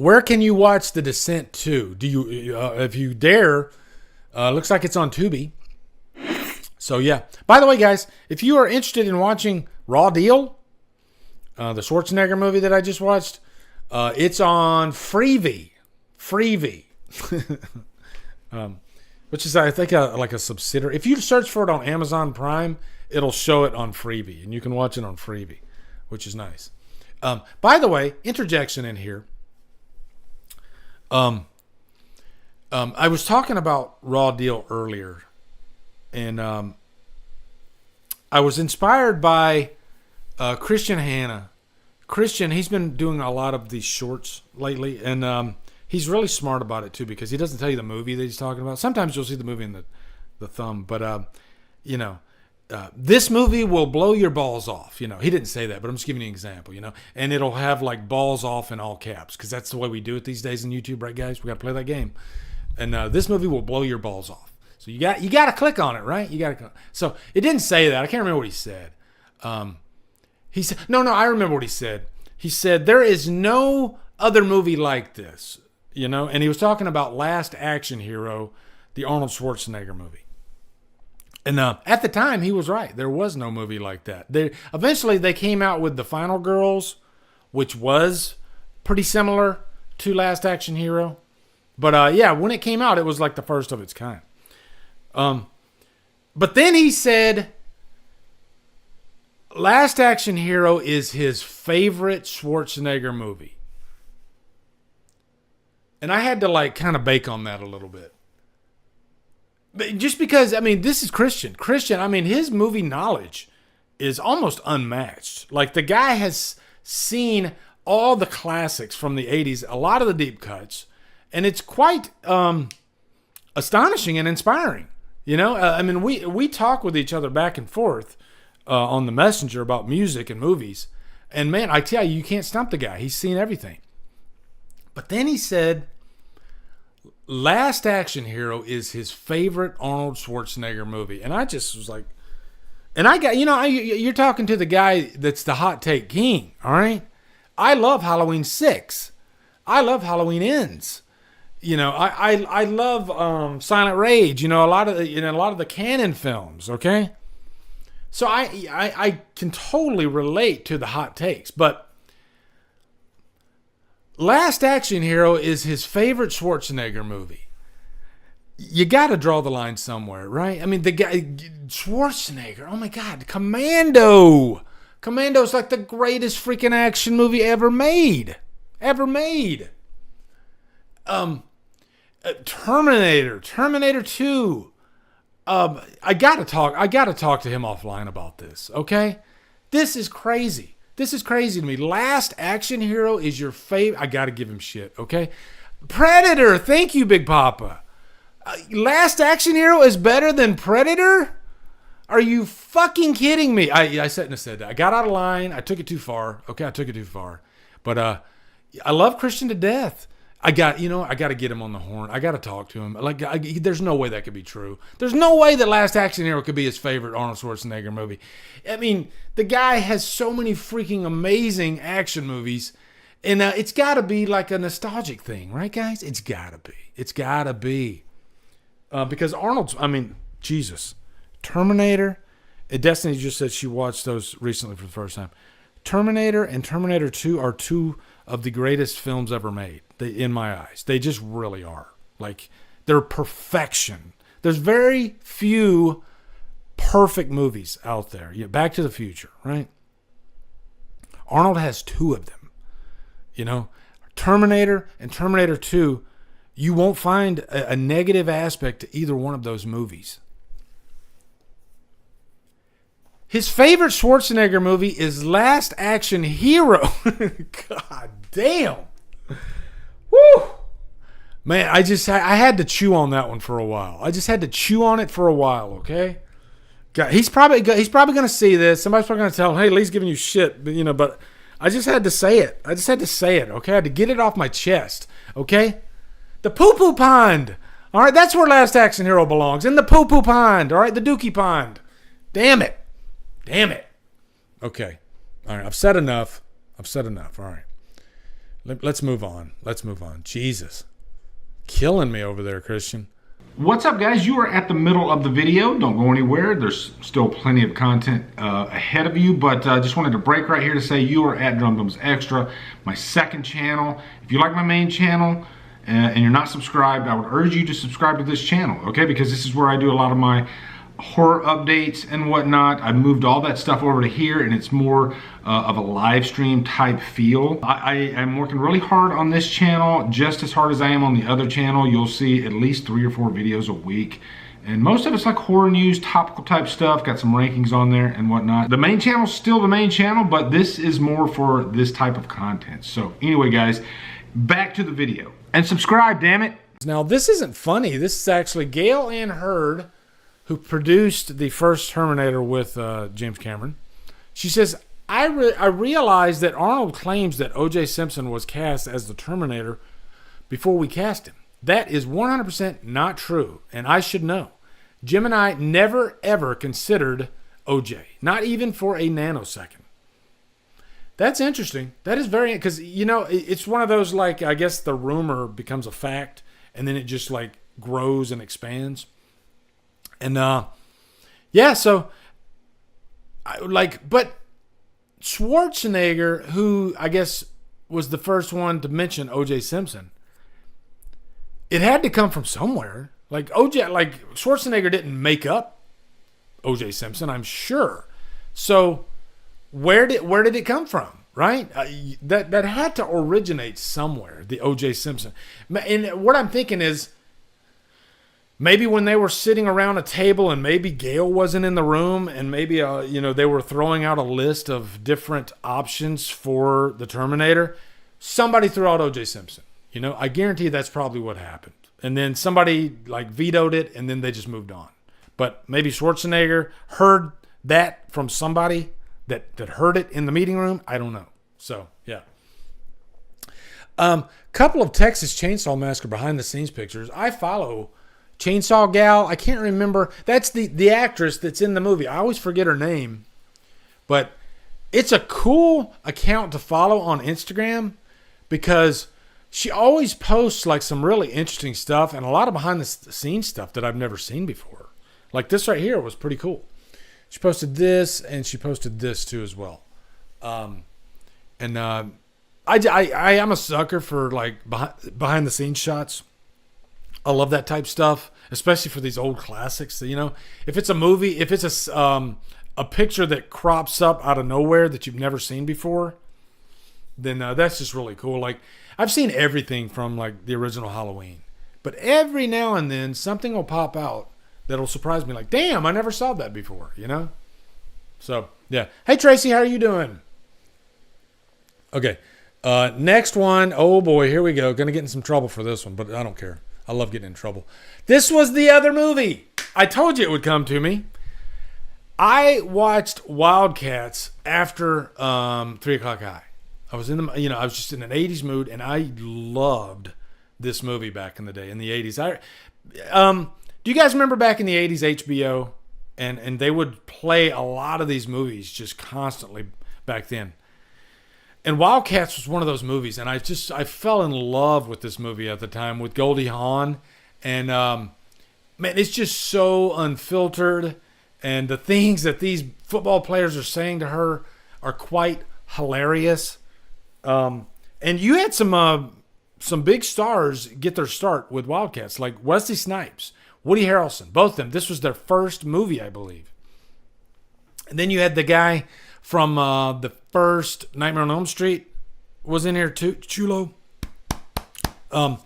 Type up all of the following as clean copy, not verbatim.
where can you watch The Descent 2? Do you, if you dare, looks like it's on Tubi. So yeah. By the way, guys, if you are interested in watching Raw Deal, the Schwarzenegger movie that I just watched, it's on Freevee. Which is, I think, like a subsidiary. If you search for it on Amazon Prime, it'll show it on Freevee, and you can watch it on Freevee, which is nice. By the way, interjection in here. I was talking about Raw Deal earlier, and I was inspired by Christian Hanna. Christian, he's been doing a lot of these shorts lately, and he's really smart about it too, because he doesn't tell you the movie that he's talking about. Sometimes you'll see the movie in the thumb, but this movie will blow your balls off. He didn't say that, but I'm just giving you an example. And it'll have like balls off in all caps, because that's the way we do it these days in YouTube, right, guys? We got to play that game. And this movie will blow your balls off. So you got to click on it, right? You got to. So it didn't say that. I can't remember what he said. He said, no, I remember what he said. He said, there is no other movie like this, and he was talking about Last Action Hero, the Arnold Schwarzenegger movie. And at the time, he was right. There was no movie like that. Eventually, they came out with The Final Girls, which was pretty similar to Last Action Hero. But yeah, when it came out, it was like the first of its kind. But then he said, Last Action Hero is his favorite Schwarzenegger movie. And I had to kind of bake on that a little bit. But just because, this is Christian. His movie knowledge is almost unmatched. Like, the guy has seen all the classics from the 80s, a lot of the deep cuts, and it's quite astonishing and inspiring. We talk with each other back and forth on the messenger about music and movies. And man, I tell you can't stump the guy. He's seen everything. But then he said, Last Action Hero is his favorite Arnold Schwarzenegger movie. And I just was like, and I got, you're talking to the guy that's the hot take king, all right? I love Halloween 6. I love Halloween Ends. I love Silent Rage, a lot of the canon films, okay? So I can totally relate to the hot takes, but Last Action Hero is his favorite Schwarzenegger movie. You got to draw the line somewhere, right? The guy, Schwarzenegger, oh my God, Commando. Commando's like the greatest freaking action movie ever made. Terminator 2. I gotta talk to him offline about this, okay? This is crazy. This is crazy to me. Last Action Hero is your favorite. I gotta give him shit, okay? Predator, thank you, Big Papa. Last Action Hero is better than Predator? Are you fucking kidding me? I shouldn't have said that. I got out of line. I took it too far. Okay, I took it too far. But I love Christian to death. I got to get him on the horn. I got to talk to him. There's no way that could be true. There's no way that Last Action Hero could be his favorite Arnold Schwarzenegger movie. The guy has so many freaking amazing action movies, and it's got to be like a nostalgic thing, right, guys? It's got to be. Because Arnold's, Jesus. Terminator. Destiny just said she watched those recently for the first time. Terminator and Terminator 2 are two of the greatest films ever made, in my eyes. They just really are. They're perfection. There's very few perfect movies out there. Back to the Future, right? Arnold has two of them. Terminator and Terminator 2, you won't find a negative aspect to either one of those movies. His favorite Schwarzenegger movie is Last Action Hero. God damn. Woo. Man, I had to chew on that one for a while. I just had to chew on it for a while, okay? God, he's probably going to see this. Somebody's probably going to tell him, hey, Lee's giving you shit. But I just had to say it. Okay? I had to get it off my chest, okay? The poo-poo pond. All right, that's where Last Action Hero belongs. In the poo-poo pond. All right, the dookie pond. Damn it. Okay. All right, I've said enough. All right. Let's move on. Let's move on. Jesus. Killing me over there, Christian. What's up, guys? You are at the middle of the video. Don't go anywhere. There's still plenty of content ahead of you, but just wanted to break right here to say you are at Drumdums Xtra, my second channel. If you like my main channel and you're not subscribed, I would urge you to subscribe to this channel, okay? Because this is where I do a lot of my horror updates and whatnot. I moved all that stuff over to here, and it's more of a live stream type feel. I am working really hard on this channel, just as hard as I am on the other channel. You'll see at least 3 or 4 videos a week, and most of it's like horror news, topical type stuff. Got some rankings on there and whatnot. The main channel's still the main channel, but this is more for this type of content. So anyway, guys, back to the video. And subscribe, damn it. Now, this isn't funny. This is actually Gail Ann Hurd, who produced the first Terminator with James Cameron. She says, I realized that Arnold claims that O.J. Simpson was cast as the Terminator before we cast him. That is 100% not true, and I should know. Jim and I never, ever considered O.J., not even for a nanosecond. That's interesting. That is very, because, you know, it's one of those, like, I guess the rumor becomes a fact, and then it just, like, grows and expands. And, yeah, so, but Schwarzenegger, who I guess was the first one to mention O.J. Simpson, it had to come from somewhere. Like, Schwarzenegger didn't make up O.J. Simpson, I'm sure. So, where did it come from, right? That had to originate somewhere, the O.J. Simpson. And what I'm thinking is, maybe when they were sitting around a table and maybe Gail wasn't in the room and maybe, they were throwing out a list of different options for the Terminator, somebody threw out O.J. Simpson. You know, I guarantee that's probably what happened. And then somebody, like, vetoed it, and then they just moved on. But maybe Schwarzenegger heard that from somebody that heard it in the meeting room. I don't know. So, yeah. Couple of Texas Chainsaw Massacre behind-the-scenes pictures. I follow Chainsaw Gal, I can't remember. That's the actress that's in the movie. I always forget her name. But it's a cool account to follow on Instagram because she always posts like some really interesting stuff and a lot of behind the scenes stuff that I've never seen before. Like this right here was pretty cool. She posted this and she posted this too as well. I am a sucker for like behind the scenes shots. I love that type stuff, especially for these old classics. You know, if it's a movie, if it's a picture that crops up out of nowhere that you've never seen before, then that's just really cool. Like I've seen everything from like the original Halloween, but every now and then something will pop out that'll surprise me. Like, damn, I never saw that before. You know? So yeah. Hey Tracy, how are you doing? Okay, next one. Oh boy, here we go. Gonna get in some trouble for this one, but I don't care. I love getting in trouble. This was the other movie. I told you it would come to me. I watched Wildcats after 3 O'Clock High. I was I was just in an 80s mood, and I loved this movie back in the day, in the 80s. Do you guys remember back in the 80s HBO? And they would play a lot of these movies just constantly back then. And Wildcats was one of those movies, and I fell in love with this movie at the time with Goldie Hawn, and man, it's just so unfiltered, and the things that these football players are saying to her are quite hilarious. And you had some big stars get their start with Wildcats, like Wesley Snipes, Woody Harrelson, both of them. This was their first movie, I believe. And then you had the guy from the first Nightmare on Elm Street was in here too, Chulo. Chulo's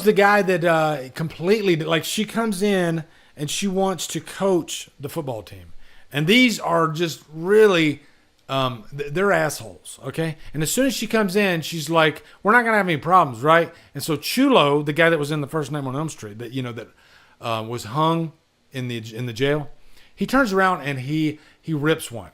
the guy that completely, like, she comes in and she wants to coach the football team. And these are just really, they're assholes, okay? And as soon as she comes in, she's like, we're not going to have any problems, right? And so Chulo, the guy that was in the first Nightmare on Elm Street, that was hung in the jail, he turns around and he rips one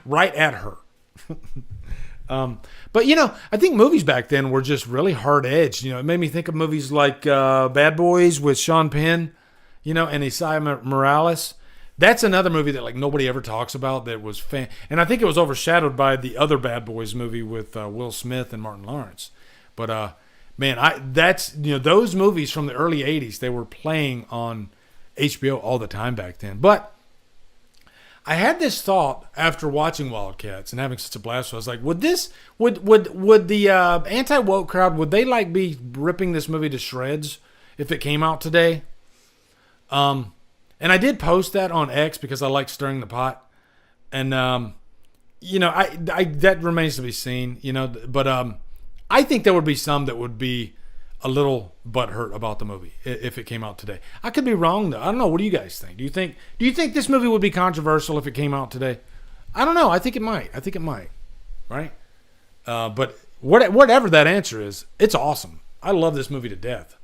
right at her. But, I think movies back then were just really hard-edged. It made me think of movies like Bad Boys with Sean Penn, and Isaiah Morales. That's another movie that like nobody ever talks about. That was and I think it was overshadowed by the other Bad Boys movie with Will Smith and Martin Lawrence. But man, that's those movies from the early '80s. They were playing on HBO all the time back then. But I had this thought after watching Wildcats and having such a blast. I was like, would the anti-woke crowd, would they like be ripping this movie to shreds if it came out today? And I did post that on X because I like stirring the pot. And I that remains to be seen, but I think there would be some that would be a little butthurt about the movie if it came out today. I could be wrong though. I don't know. What do you guys think? Do you think this movie would be controversial if it came out today? I don't know. I think it might. Right? But whatever that answer is, it's awesome. I love this movie to death.